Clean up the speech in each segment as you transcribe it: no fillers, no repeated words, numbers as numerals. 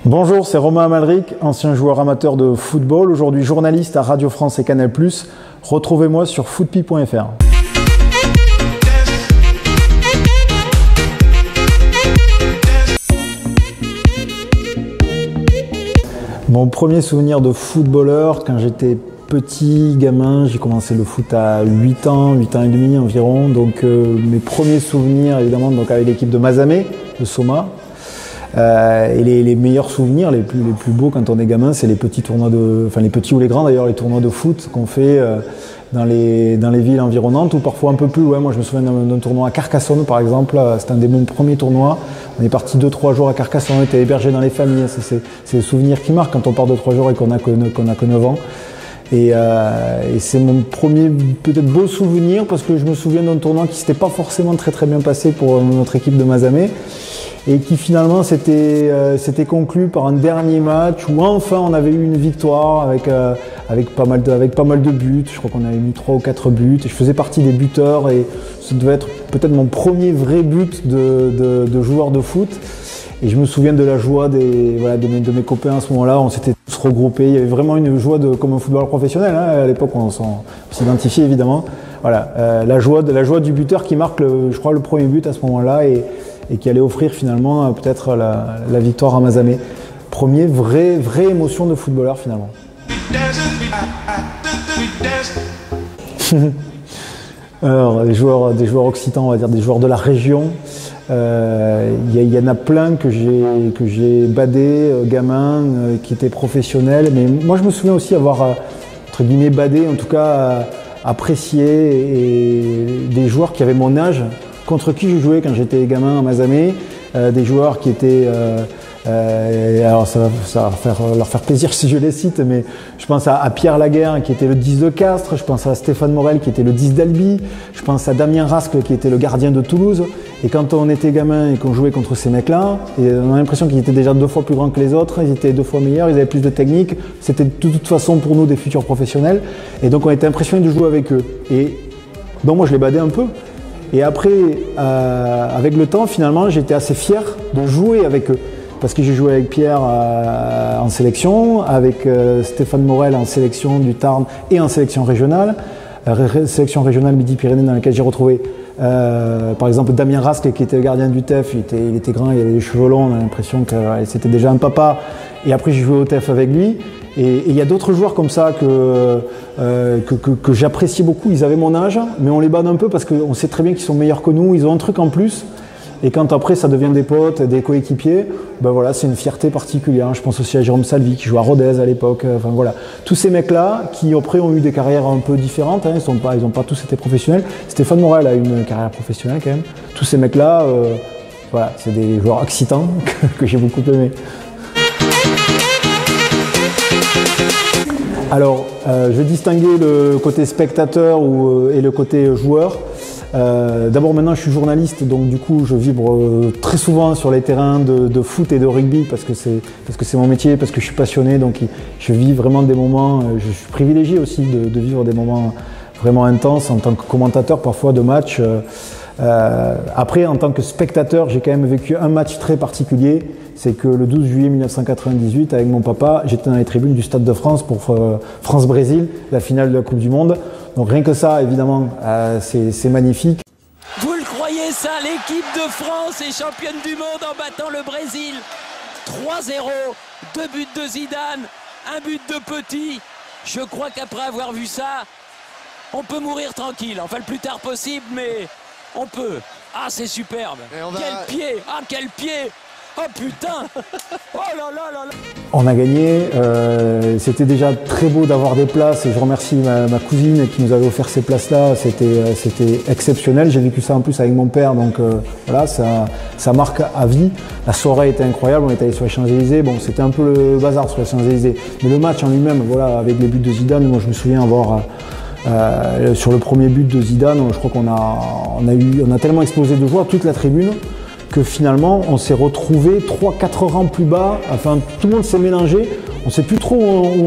Bonjour, c'est Romain Amalric, ancien joueur amateur de football, aujourd'hui journaliste à Radio France et Canal+. Retrouvez-moi sur footpy.fr. Mon premier souvenir de footballeur, quand j'étais petit gamin, j'ai commencé le foot à 8 ans et demi environ. Donc mes premiers souvenirs, évidemment, donc avec l'équipe de Mazamet, de Soma. Et les meilleurs souvenirs, les plus beaux quand on est gamin, c'est les petits tournois les petits ou les grands d'ailleurs, les tournois de foot qu'on fait dans les villes environnantes ou parfois un peu plus loin. Moi je me souviens d'un tournoi à Carcassonne par exemple, c'était un des mes premiers tournois. On est parti 2-3 jours à Carcassonne, on était hébergés dans les familles, c'est des souvenirs qui marquent quand on part 2-3 jours et qu'on a que 9 ans. Et c'est mon premier peut-être beau souvenir parce que je me souviens d'un tournoi qui s'était pas forcément très bien passé pour notre équipe de Mazamet et qui finalement s'était conclu par un dernier match où enfin on avait eu une victoire avec pas mal de buts. Je crois qu'on avait mis 3 ou 4 buts et je faisais partie des buteurs et ça devait être peut-être mon premier vrai but de joueur de foot. Et je me souviens de la joie de mes copains à ce moment-là. On s'était tous regroupés. Il y avait vraiment une joie comme un footballeur professionnel. Hein. À l'époque, on s'identifiait évidemment. Voilà, la joie du buteur qui marque, je crois, le premier but à ce moment-là et qui allait offrir finalement peut-être la victoire à Mazamet. Premier vraie émotion de footballeur finalement. Alors, des joueurs occitans, on va dire des joueurs de la région. Il y en a plein que j'ai badé, gamins, qui étaient professionnels. Mais moi, je me souviens aussi avoir, entre guillemets, badé, en tout cas, apprécié des joueurs qui avaient mon âge, contre qui je jouais quand j'étais gamin à Mazamet. Des joueurs qui étaient... alors ça va leur faire plaisir si je les cite, mais je pense à Pierre Laguerre qui était le 10 de Castres, je pense à Stéphane Morel qui était le 10 d'Albi, je pense à Damien Rascle qui était le gardien de Toulouse. Et quand on était gamin et qu'on jouait contre ces mecs-là, on a l'impression qu'ils étaient déjà 2 fois plus grands que les autres, ils étaient 2 fois meilleurs, ils avaient plus de technique, c'était de toute façon pour nous des futurs professionnels. Et donc on était impressionnés de jouer avec eux. Et donc moi je les badais un peu. Et après, avec le temps, finalement, j'étais assez fier de jouer avec eux. Parce que j'ai joué avec Pierre en sélection, avec Stéphane Morel en sélection du Tarn et en sélection régionale. Sélection régionale Midi-Pyrénées dans laquelle j'ai retrouvé par exemple Damien Rascle qui était le gardien du TEF, il était grand, il avait les cheveux longs, on a l'impression que c'était déjà un papa. Et après j'ai joué au TEF avec lui. Et il y a d'autres joueurs comme ça que j'apprécie beaucoup, ils avaient mon âge, mais on les bade un peu parce qu'on sait très bien qu'ils sont meilleurs que nous, ils ont un truc en plus. Et quand après ça devient des potes, des coéquipiers, ben voilà, c'est une fierté particulière. Je pense aussi à Jérôme Salvi qui jouait à Rodez à l'époque. Enfin voilà, tous ces mecs-là qui après ont eu des carrières un peu différentes, hein, ils n'ont pas tous été professionnels. Stéphane Morel a eu une carrière professionnelle quand même. Tous ces mecs-là, voilà, c'est des joueurs occitans que j'ai beaucoup aimés. Alors, je vais distinguer le côté spectateur et le côté joueur. D'abord maintenant je suis journaliste, donc du coup je vibre très souvent sur les terrains de foot et de rugby parce que c'est mon métier, parce que je suis passionné, donc je vis vraiment des moments, je suis privilégié aussi de vivre des moments vraiment intenses en tant que commentateur parfois de matchs. Après en tant que spectateur j'ai quand même vécu un match très particulier, c'est que le 12 juillet 1998 avec mon papa j'étais dans les tribunes du Stade de France pour France-Brésil, la finale de la Coupe du Monde. Donc rien que ça, évidemment, c'est magnifique. Vous le croyez ça, l'équipe de France est championne du monde en battant le Brésil. 3-0, 2 buts de Zidane, 1 but de Petit. Je crois qu'après avoir vu ça, on peut mourir tranquille. Enfin, le plus tard possible, mais on peut. Ah, c'est superbe. Quel pied, ah, quel pied. Oh putain. Oh là là là là. On a gagné, c'était déjà très beau d'avoir des places et je remercie ma cousine qui nous avait offert ces places-là, c'était exceptionnel. J'ai vécu ça en plus avec mon père, donc voilà, ça marque à vie. La soirée était incroyable, on est allé sur les Champs-Élysées, bon c'était un peu le bazar sur les Champs-Élysées, mais le match en lui-même, voilà, avec les buts de Zidane, moi je me souviens avoir... sur le premier but de Zidane, je crois qu'on a tellement explosé de joie, toute la tribune, que finalement on s'est retrouvé 3-4 rangs plus bas, enfin tout le monde s'est mélangé, on ne sait plus trop où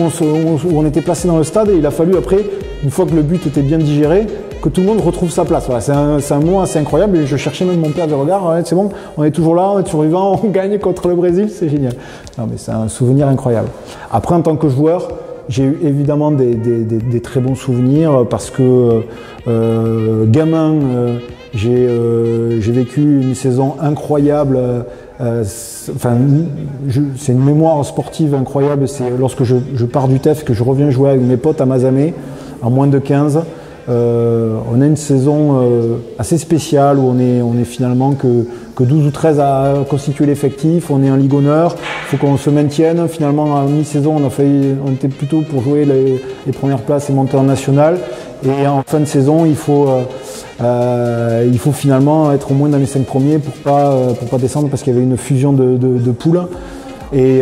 on était placé dans le stade et il a fallu après, une fois que le but était bien digéré, que tout le monde retrouve sa place. Voilà, c'est un moment assez incroyable et je cherchais même mon père du regard, ouais, c'est bon, on est toujours là, on est toujours vivant, on gagne contre le Brésil, c'est génial. Non mais c'est un souvenir incroyable. Après en tant que joueur, j'ai eu évidemment des très bons souvenirs parce que gamin, j'ai vécu une saison incroyable. C'est une mémoire sportive incroyable. C'est lorsque je pars du TEF, que je reviens jouer avec mes potes à Mazamet, en moins de 15. On a une saison assez spéciale où on est finalement que 12 ou 13 à constituer l'effectif. On est en Ligue Honneur, il faut qu'on se maintienne. Finalement, à mi-saison, on était plutôt pour jouer les premières places et monter en national. Et en fin de saison, il faut finalement être au moins dans les 5 premiers pour pas descendre parce qu'il y avait une fusion de poules. Et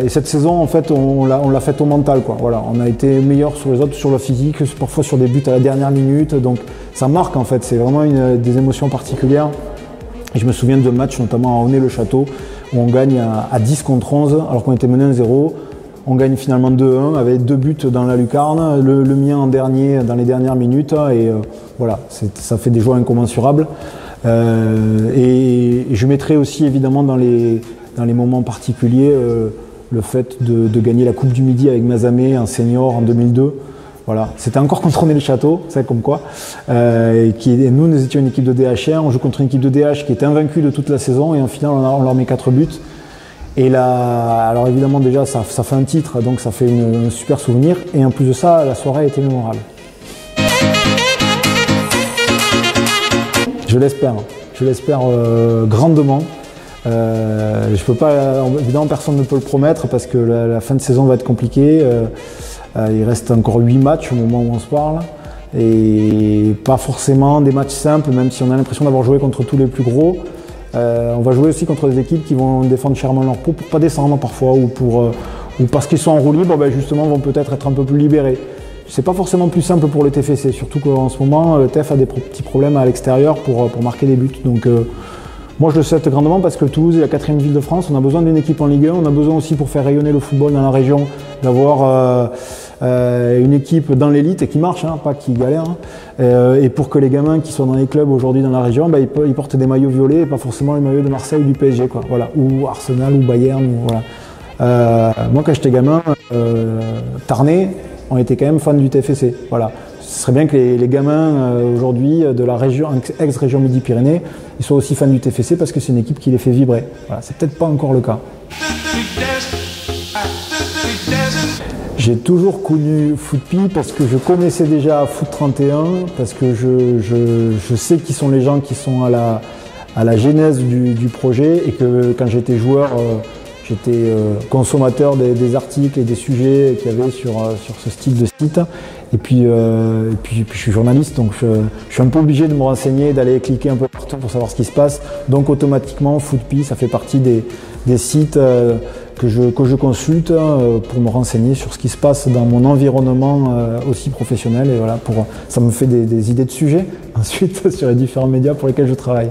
cette saison, en fait, on l'a faite au mental, quoi. Voilà, on a été meilleur sur les autres, sur le physique, parfois sur des buts à la dernière minute. Donc, ça marque, en fait. C'est vraiment des émotions particulières. Et je me souviens de matchs, notamment à Aunay-le-Château, où on gagne à 10 contre 11, alors qu'on était mené 1-0. On gagne finalement 2-1 avec 2 buts dans la lucarne, le mien en dernier dans les dernières minutes. Et voilà, ça fait des joies incommensurables. Et je mettrai aussi, évidemment, dans les moments particuliers, le fait de gagner la Coupe du Midi avec Mazamet en senior en 2002. Voilà, c'était encore contre Aunay-le-Château, c'est comme quoi. Nous étions une équipe de DH1, on joue contre une équipe de DH qui était invaincue de toute la saison et en finale on leur met 4 buts. Et là, alors évidemment déjà ça fait un titre, donc ça fait un super souvenir. Et en plus de ça, la soirée a été mémorable. Je l'espère grandement. Je peux pas, évidemment personne ne peut le promettre parce que la fin de saison va être compliquée. Il reste encore 8 matchs au moment où on se parle et pas forcément des matchs simples, même si on a l'impression d'avoir joué contre tous les plus gros. On va jouer aussi contre des équipes qui vont défendre chèrement leur peau pour pas descendre parfois ou parce qu'ils sont en roue libre, justement vont peut-être être un peu plus libérés. C'est pas forcément plus simple pour le TFC, surtout qu'en ce moment le TF a des petits problèmes à l'extérieur pour marquer des buts. Donc moi je le souhaite grandement parce que Toulouse est la 4e ville de France, on a besoin d'une équipe en Ligue 1, on a besoin aussi pour faire rayonner le football dans la région d'avoir une équipe dans l'élite et qui marche, pas qui galère. Et pour que les gamins qui sont dans les clubs aujourd'hui dans la région, ils portent des maillots violets et pas forcément les maillots de Marseille ou du PSG, quoi. Voilà. Ou Arsenal ou Bayern. Voilà. Moi quand j'étais gamin, Tarnais, on était quand même fans du TFC. Voilà. Ce serait bien que les gamins aujourd'hui de la région, ex-région Midi-Pyrénées, ils soient aussi fans du TFC parce que c'est une équipe qui les fait vibrer. Voilà. C'est peut-être pas encore le cas. J'ai toujours connu Footpi parce que je connaissais déjà Foot 31, parce que je sais qui sont les gens qui sont à la genèse du projet et que quand j'étais joueur, j'étais consommateur des articles et des sujets qu'il y avait sur ce style de site. Et puis je suis journaliste, donc je suis un peu obligé de me renseigner, d'aller cliquer un peu partout pour savoir ce qui se passe. Donc automatiquement, Footpi, ça fait partie des sites que je consulte pour me renseigner sur ce qui se passe dans mon environnement aussi professionnel. Et voilà, ça me fait des idées de sujets ensuite sur les différents médias pour lesquels je travaille.